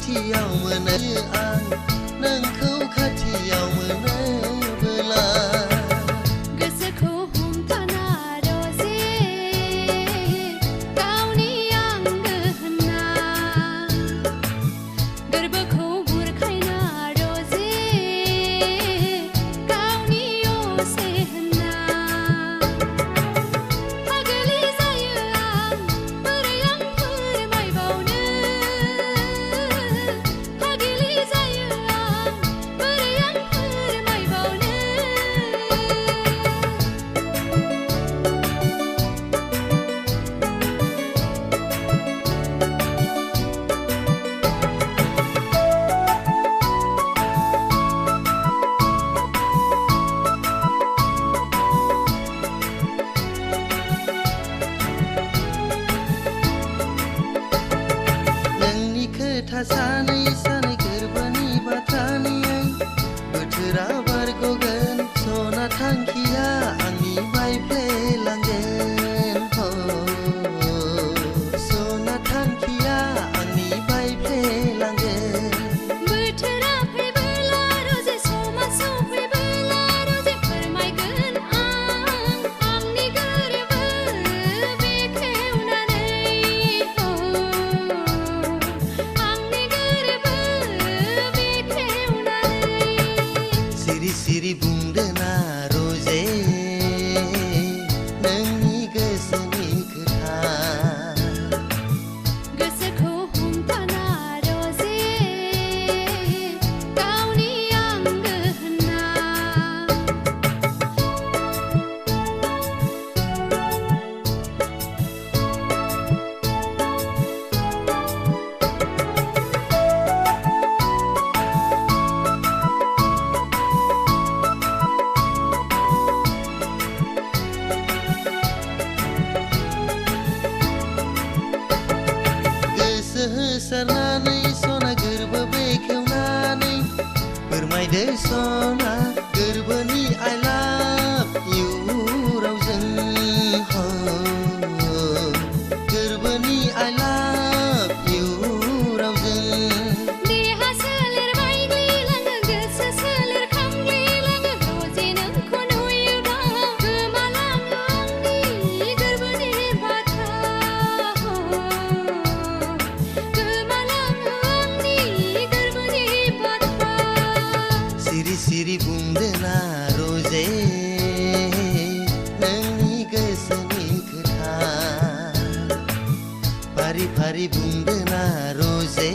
खाथियाव मोनो आं नोंखौ खाथियाव मोनोबोला गोसोखौ हमथाना रजे गावनि आंगो होनना गोरबोखौ बुरखायना रजे गावनि असे होनना फागोलि जायो आं बोरै आं फोरमायबावनो फागोलि जायो आं बोरै आं फोरमायबावनो नोंनि खोथा सानै सानै गोरबोनि बाथ्रानि बोथोरा बारग'गोन सना थांखिया आंनि बायफ्लेलांगोन सना थांखिया आंनि बायफ्लेलांगोन बोथोरा फैबोला रजे समा सफैबोला रजे फोरमायगोन आं आंनि गोरबो बेखेवनानै आंनि गोरबो बेखेवनानै सिरि सिरि बुंदोना रजे नोंनि गोसोनि खोथा गोसोखौ हमथाना रजे गावनि आंगो होनना गोसो होसारनानै सना गोरबो बेखेवनानै फोरमायदो सना गोरबोनि I love you रावजों गोरबोनि I love you रावजों देहा सोलेर बायग्लिलाङो गोसो सोलेर खामग्लिलाङो रजे नोंखौ नुयोब्ला गोमालाङो आंनि गोरबोनि बाथ्रा गोमालाङो आंनि गोरबोनि बाथ्रा सिरि सिरि बुंदोना रजे नोंनि गोसोनि खोथा फारि फारि बुंदोना रजे